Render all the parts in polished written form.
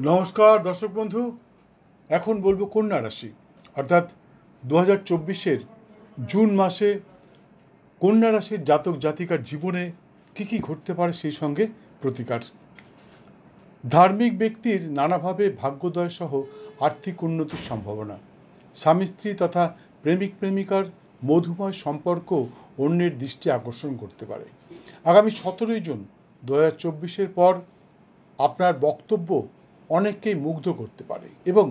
নমস্কার দর্শক বন্ধু। এখন বলবো কন্যা রাশি, অর্থাৎ 2024-এর জুন মাসে কন্যা রাশির জাতক জাতিকার জীবনে কী কী ঘটতে পারে, সেই সঙ্গে প্রতিকার। ধার্মিক ব্যক্তির নানাভাবে ভাগ্যোদয় সহ আর্থিক উন্নতির সম্ভাবনা। স্বামী স্ত্রী তথা প্রেমিক প্রেমিকার মধুময় সম্পর্ক অন্যের দৃষ্টি আকর্ষণ করতে পারে। আগামী 17 জুন 2024-এর পর আপনার বক্তব্য অনেককেই মুগ্ধ করতে পারে এবং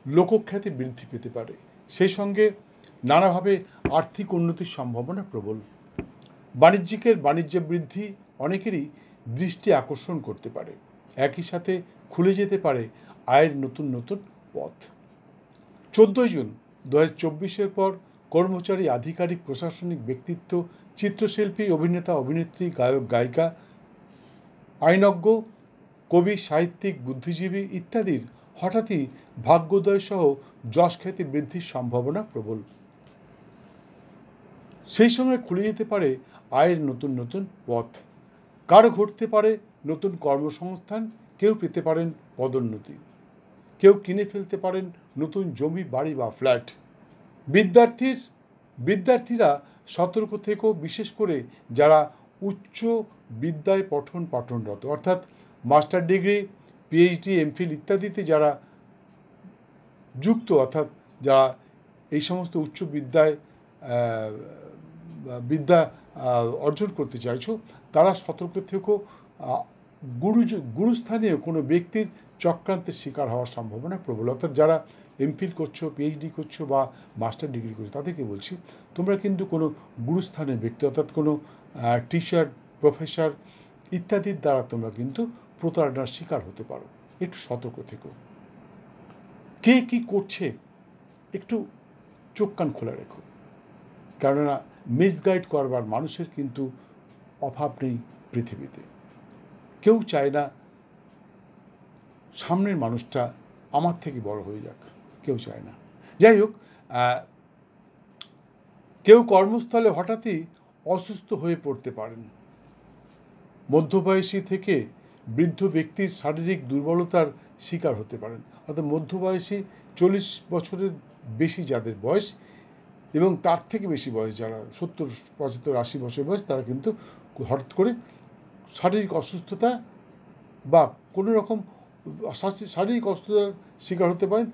লোকখ্যাতি বৃদ্ধি পেতে পারে। সেই সঙ্গে নানাভাবে আর্থিক উন্নতির সম্ভাবনা প্রবল। বাণিজ্য বৃদ্ধি অনেকেরই দৃষ্টি আকর্ষণ করতে পারে। একই সাথে খুলে যেতে পারে আয়ের নতুন নতুন পথ। 14 জুন 2024-এর পর কর্মচারী, আধিকারিক, প্রশাসনিক ব্যক্তিত্ব, চিত্রশিল্পী, অভিনেতা, অভিনেত্রী, গায়ক, গায়িকা, আইনজ্ঞ, কবি, সাহিত্যিক, বুদ্ধিজীবী ইত্যাদির হঠাৎই ভাগ্যোদয় সহ যশ খ্যাতি বৃদ্ধির সম্ভাবনা প্রবল। সেই সময় খুলে যেতে পারে আয়ের নতুন নতুন পথ। কারো ঘটতে পারে নতুন কর্মসংস্থান, কেউ পেতে পারেন পদোন্নতি, কেউ কিনে ফেলতে পারেন নতুন জমি, বাড়ি বা ফ্ল্যাট। বিদ্যার্থীরা সতর্ক থেকেও, বিশেষ করে যারা উচ্চ বিদ্যায় পাঠনরত, অর্থাৎ মাস্টার ডিগ্রি, পিএইচডি, এমফিল ইত্যাদিতে যারা যুক্ত, অর্থাৎ যারা এই সমস্ত উচ্চ বিদ্যা অর্জন করতে চাইছো, তারা সতর্ক থেকেও গুরুস্থানীয় কোনো ব্যক্তির চক্রান্তের শিকার হওয়ার সম্ভাবনা প্রবল। অর্থাৎ যারা এমফিল করছো, পিএইচডি করছো বা মাস্টার ডিগ্রি করছো, তাদেরকে বলছি, তোমরা কিন্তু কোনো গুরুস্থানীয় ব্যক্তি, অর্থাৎ কোনো টিচার, প্রফেসর ইত্যাদির দ্বারা তোমরা কিন্তু প্রতারণার শিকার হতে পারো। একটু সতর্ক থেকো। কে কী করছে একটু চোখ কান খোলা রেখো, কেননা মিসগাইড করবার মানুষের কিন্তু অভাব নেই পৃথিবীতে। কেউ চায় না সামনের মানুষটা আমার থেকে বড় হয়ে যাক, কেউ চায় না। যাই হোক, কেউ কর্মস্থলে হঠাৎই অসুস্থ হয়ে পড়তে পারেন। মধ্যবয়সী থেকে বৃদ্ধ ব্যক্তির শারীরিক দুর্বলতার শিকার হতে পারেন। অর্থাৎ মধ্যবয়সী 40 বছরের বেশি যাদের বয়স এবং তার থেকে বেশি বয়স যারা 70, 75, 80 বছর বয়স, তারা কিন্তু হঠাৎ করে শারীরিক অসুস্থতা বা কোনো রকম শারীরিক অসুস্থতার শিকার হতে পারেন।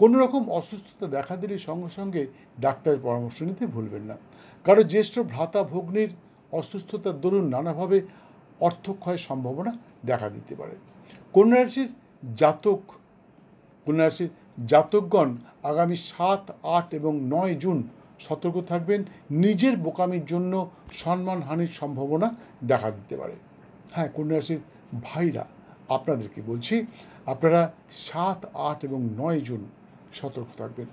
কোনো রকম অসুস্থতা দেখা দিলে সঙ্গে সঙ্গে ডাক্তারের পরামর্শ নিতে ভুলবেন না। কারো জ্যেষ্ঠ ভ্রাতা ভগ্নীর অসুস্থতার দরুন নানাভাবে অর্থক্ষয়ের সম্ভাবনা দেখা দিতে পারে। কন্যা রাশির জাতকগণ আগামী 7, 8 এবং 9 জুন সতর্ক থাকবেন। নিজের বোকামির জন্য সম্মানহানির সম্ভাবনা দেখা দিতে পারে। হ্যাঁ, কন্যা রাশির ভাইরা, আপনাদেরকে বলছি, আপনারা 7, 8 এবং 9 জুন সতর্ক থাকবেন।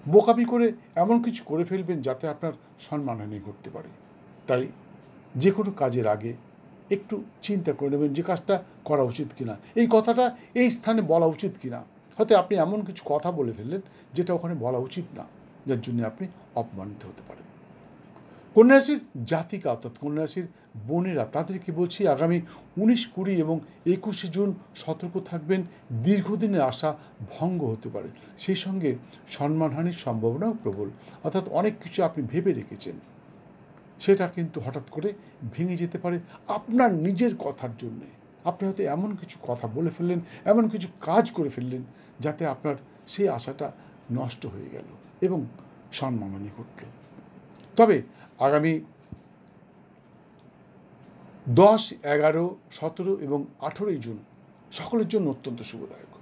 বোকামি করে এমন কিছু করে ফেলবেন যাতে আপনার সম্মানহানি ঘটতে পারে। তাই যে কোনো কাজের আগে একটু চিন্তা করে নেবেন যে কাজটা করা উচিত কিনা, এই কথাটা এই স্থানে বলা উচিত কিনা। হয়তো আপনি এমন কিছু কথা বলে ফেললেন যেটা ওখানে বলা উচিত না, যার জন্য আপনি অপমানিত হতে পারেন। কন্যা রাশির জাতিকা, অর্থাৎ কন্যা রাশির বোনেরা, তাদেরকে বলছি আগামী 19, 20 এবং 21 জুন সতর্ক থাকবেন। দীর্ঘদিনের আশা ভঙ্গ হতে পারে, সেই সঙ্গে সম্মানহানির সম্ভাবনাও প্রবল। অর্থাৎ অনেক কিছু আপনি ভেবে রেখেছেন, সেটা কিন্তু হঠাৎ করে ভেঙে যেতে পারে আপনার নিজের কথার জন্যে। আপনি হয়তো এমন কিছু কথা বলে ফেললেন, এমন কিছু কাজ করে ফেললেন যাতে আপনার সেই আশাটা নষ্ট হয়ে গেল এবং সম্মানহানি ঘটল। তবে আগামী 10, 11, 17 এবং 18 জুন সকলের জন্য অত্যন্ত শুভদায়ক।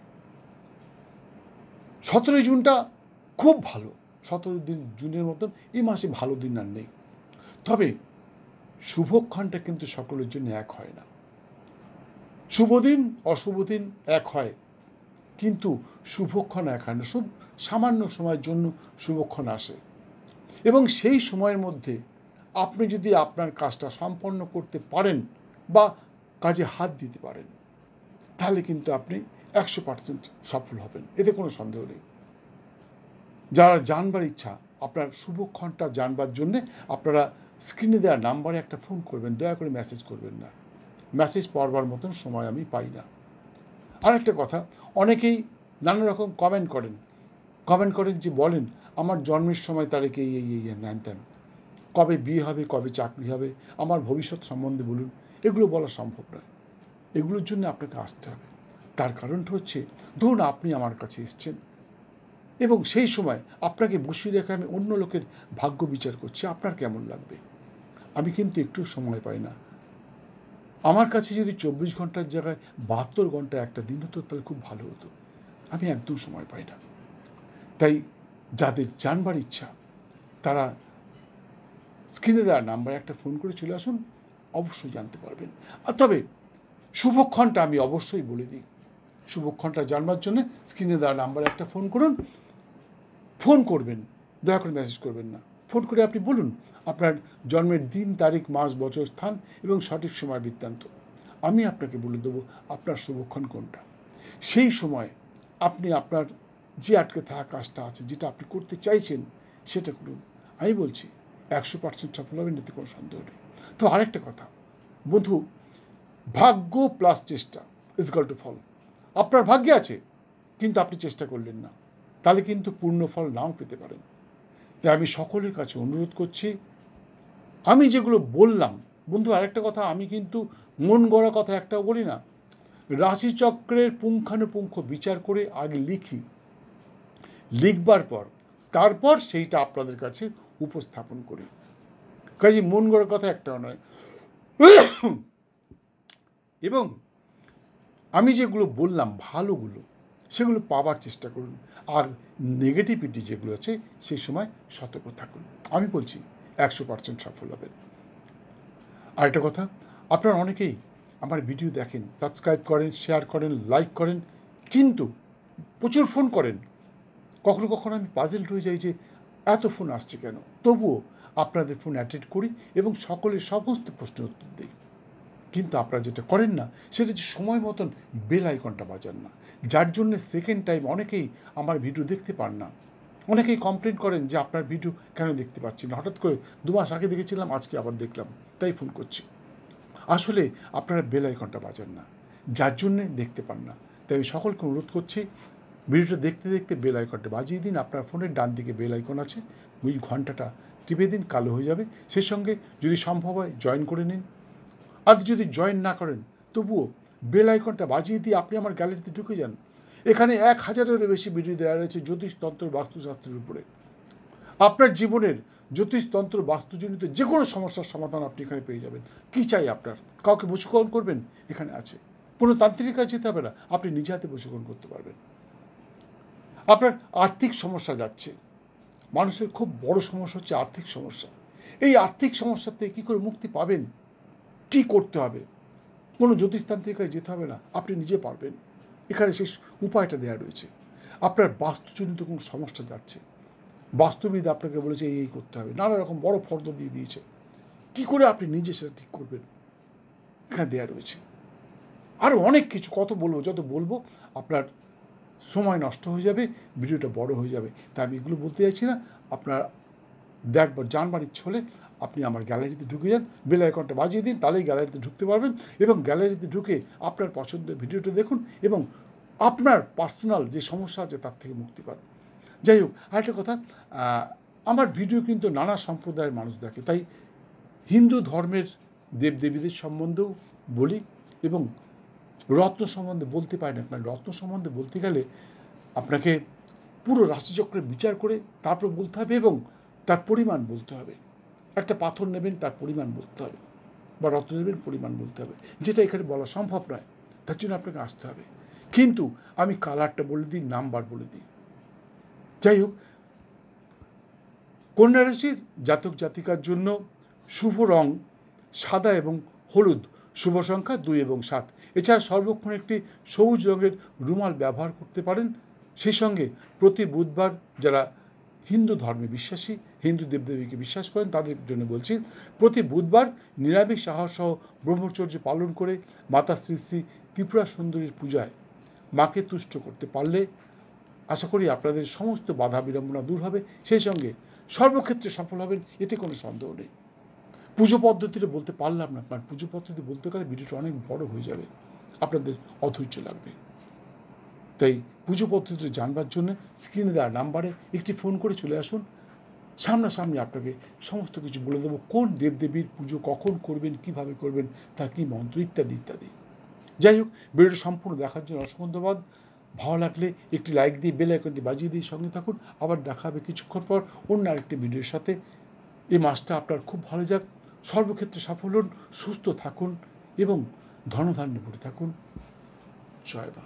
17 জুনটা খুব ভালো। 17 জুনের মতন এই মাসে ভালো দিন আর নেই। তবে শুভক্ষণটা কিন্তু সকলের জন্য এক হয় না। শুভ দিন, অশুভ দিন এক হয়, কিন্তু শুভক্ষণ এক হয় না। সামান্য সময়ের জন্য শুভক্ষণ আসে এবং সেই সময়ের মধ্যে আপনি যদি আপনার কাজটা সম্পন্ন করতে পারেন বা কাজে হাত দিতে পারেন, তাহলে কিন্তু আপনি 100% সফল হবেন, এতে কোনো সন্দেহ নেই। যারা জানবার ইচ্ছা, আপনার শুভক্ষণটা জানবার জন্যে আপনারা স্ক্রিনে দেওয়া নাম্বারে একটা ফোন করবেন, দয়া করে মেসেজ করবেন না। মেসেজ পড়বার মতন সময় আমি পাই না। আর একটা কথা, অনেকেই নানা রকম কমেন্ট করেন যে বলেন আমার জন্মের সময় তারিখে এই হ্যান ত্যান, কবে বিয়ে হবে, কবে চাকরি হবে, আমার ভবিষ্যৎ সম্বন্ধে বলুন। এগুলো বলা সম্ভব নয়। এগুলোর জন্য আপনাকে আসতে হবে। তার কারণটা হচ্ছে, ধরুন আপনি আমার কাছে এসছেন এবং সেই সময় আপনাকে বসিয়ে রেখে আমি অন্য লোকের ভাগ্য বিচার করছি, আপনার কেমন লাগবে? আমি কিন্তু একটু সময় পাই না। আমার কাছে যদি 24 ঘন্টার জায়গায় 72 ঘন্টা একটা দিন হতো তাহলে খুব ভালো হতো। আমি একদম সময় পাই না। তাই যাদের জানবার ইচ্ছা তারা স্ক্রিনে দেওয়া নাম্বারে একটা ফোন করে চলে আসুন, অবশ্যই জানতে পারবেন। আর তবে শুভক্ষণটা আমি অবশ্যই বলে দিই, শুভক্ষণটা জানবার জন্য স্ক্রিনে দেওয়া নাম্বারে একটা ফোন করুন। ফোন করবেন, দয়া করে মেসেজ করবেন না। ফোন করে আপনি বলুন আপনার জন্মের দিন, তারিখ, মাস, বছর, স্থান এবং সঠিক সময় বৃত্তান্ত। আমি আপনাকে বলে দেবো আপনার শুভক্ষণ কোনটা। সেই সময় আপনি আপনার যে আটকে থাকা কাজটা আছে, যেটা আপনি করতে চাইছেন, সেটা করুন। আমি বলছি 100% সফল হবেন, এতে কোনো সন্দেহ নেই। তো আরেকটা কথা বন্ধু, ভাগ্য প্লাস চেষ্টা ইজ ইকুয়াল টু ফল। আপনার ভাগ্যে আছে কিন্তু আপনি চেষ্টা করলেন না, তাহলে কিন্তু পূর্ণ ফল নাও পেতে পারেন। তাই আমি সকলের কাছে অনুরোধ করছি, আমি যেগুলো বললাম বন্ধু, আরেকটা কথা, আমি কিন্তু মন গড়া কথা একটাও বলি না। রাশিচক্রের পুঙ্খানুপুঙ্খ বিচার করে আগে লিখি, লিখবার পর তারপর সেইটা আপনাদের কাছে উপস্থাপন করি। কাজে মন গড়া কথা একটাও নয়। এবং আমি যেগুলো বললাম ভালোগুলো, সেগুলো পাবার চেষ্টা করুন। আর নেগেটিভিটি যেগুলো আছে সেই সময় সতর্ক থাকুন। আমি বলছি 100% সফল হবেন। আরেকটা কথা, আপনারা অনেকেই আমার ভিডিও দেখেন, সাবস্ক্রাইব করেন, শেয়ার করেন, লাইক করেন, কিন্তু প্রচুর ফোন করেন। কখনো কখনো আমি পাজেলড হয়ে যাই যে এত ফোন আসছে কেন। তবুও আপনাদের ফোন অ্যাটেন্ড করি এবং সকলের সমস্ত প্রশ্নের উত্তর দিই। কিন্তু আপনারা যেটা করেন না সেটা হচ্ছে সময় মতন বেল আইকনটা বাজান না, যার জন্য সেকেন্ড টাইম অনেকেই আমার ভিডিও দেখতে পান না। অনেকেই কমপ্লেন করেন যে আপনার ভিডিও কেন দেখতে পাচ্ছি না, হঠাৎ করে 2 মাস আগে দেখেছিলাম, আজকে আবার দেখলাম, তাই ফোন করছি। আসলে আপনারা বেল আইকনটা বাজান না, যার জন্যে দেখতে পান না। তাই আমি সকলকে অনুরোধ করছি, ভিডিওটা দেখতে দেখতে বেল আইকনটা বাজিয়ে দিন। আপনার ফোনের ডান দিকে বেল আইকন আছে, ওই ঘন্টাটা টিপে দিন, কালো হয়ে যাবে। সেই সঙ্গে যদি সম্ভব হয় জয়েন করে নিন। আর যদি জয়েন না করেন তবুও বেল আইকনটা বাজিয়ে দিয়ে আপনি আমার গ্যালারিতে ঢুকে যান। এখানে 1000-এরও বেশি ভিডিও দেওয়া রয়েছে জ্যোতিষতন্ত্র, বাস্তুশাস্ত্রের উপরে। আপনার জীবনের জ্যোতিষতন্ত্র, বাস্তুজনিত যে কোনো সমস্যার সমাধান আপনি এখানে পেয়ে যাবেন। কী চাই আপনার? কাউকে বশীকরণ করবেন? এখানে আছে। কোনো তান্ত্রিক কাছে যেতে হবে না, আপনি নিজে হাতে বশীকরণ করতে পারবেন। আপনার আর্থিক সমস্যা যাচ্ছে, মানুষের খুব বড় সমস্যা হচ্ছে আর্থিক সমস্যা। এই আর্থিক সমস্যা থেকে কী করে মুক্তি পাবেন, কী করতে হবে? কোনো জ্যোতিষতান্ত্রিকায় যেতে হবে না, আপনি নিজে পারবেন। এখানে সেই উপায়টা দেওয়া রয়েছে। আপনার বাস্তুজনিত কোনো সমস্যা যাচ্ছে, বাস্তুবিদ আপনাকে বলেছে এই করতে হবে, নানা রকম বড় ফর্দ দিয়ে দিয়েছে, কী করে আপনি নিজে সেটা ঠিক করবেন, এখানে দেওয়া রয়েছে। আরও অনেক কিছু, কত বলবো, যত বলবো আপনার সময় নষ্ট হয়ে যাবে, ভিডিওটা বড় হয়ে যাবে। তাই আমি এগুলো বলতে চাইছি না। আপনার দেখবার জানবার ইচ্ছে হলে আপনি আমার গ্যালারিতে ঢুকে যান, বেল আইকনটা বাজিয়ে দিন, তাহলেই গ্যালারিতে ঢুকতে পারবেন। এবং গ্যালারিতে ঢুকে আপনার পছন্দের ভিডিওটা দেখুন এবং আপনার পার্সোনাল যে সমস্যা আছে তার থেকে মুক্তি পান। যাই হোক, আরেকটা কথা, আমার ভিডিও কিন্তু নানা সম্প্রদায়ের মানুষ দেখে, তাই হিন্দু ধর্মের দেবদেবীদের সম্বন্ধেও বলি এবং রত্ন সম্বন্ধে বলতে পারি না। আপনার রত্ন সম্বন্ধে বলতে গেলে আপনাকে পুরো রাশিচক্রের বিচার করে তারপর বলতে হবে এবং তার পরিমাণ বলতে হবে। একটা পাথর নেবেন, তার পরিমাণ বলতে হবে, বা রত্ন নেবেন, পরিমাণ বলতে হবে, যেটা এখানে বলা সম্ভব নয়। তার জন্য আপনাকে আসতে হবে। কিন্তু আমি কালারটা বলে দিই, নাম্বার বলে দিই। যাই হোক, কন্যা রাশির জাতক জাতিকার জন্য শুভ রং সাদা এবং হলুদ, শুভ সংখ্যা 2 এবং 7। এছাড়া সর্বক্ষণ একটি সবুজ রঙের রুমাল ব্যবহার করতে পারেন। সেই সঙ্গে প্রতি বুধবার যারা হিন্দু ধর্মে বিশ্বাসী, হিন্দু দেবদেবীকে বিশ্বাস করেন, তাদের জন্য বলছি, প্রতি বুধবার নিরামিষ আহার সহ ব্রহ্মচর্য পালন করে মাতা শ্রী শ্রী ত্রিপুরা সুন্দরীর পূজায় মাকে তুষ্ট করতে পারলে আশা করি আপনাদের সমস্ত বাধা বিড়ম্বনা দূর হবে, সেই সঙ্গে সর্বক্ষেত্রে সফল হবেন, এতে কোনো সন্দেহ নেই। পুজো পদ্ধতিটা বলতে পারলাম না, কারণ পুজো পদ্ধতি বলতে গেলে ভিডিওটা অনেক বড় হয়ে যাবে, আপনাদের অধৈর্য লাগবে। তাই পুজো পদ্ধতিটা জানবার জন্য স্ক্রিনে দেওয়া নাম্বারে একটি ফোন করে চলে আসুন, সামনাসামনি আপনাকে সমস্ত কিছু বলে দেবো, কোন দেবদেবীর পুজো কখন করবেন, কিভাবে করবেন, তার কী মন্ত্র ইত্যাদি ইত্যাদি। যাই হোক, ভিডিওটা সম্পূর্ণ দেখার জন্য অসংখ্য ধন্যবাদ। ভালো লাগলে একটি লাইক দিয়ে বেল আইকনটি বাজিয়ে দিয়ে সঙ্গে থাকুন। আবার দেখা হবে কিছুক্ষণ পর অন্য আরেকটি ভিডিওর সাথে। এই মাসটা আপনার খুব ভালো যাক, সর্বক্ষেত্রে সফল হন, সুস্থ থাকুন এবং ধনধান্যে ভরে থাকুন। জয় মা।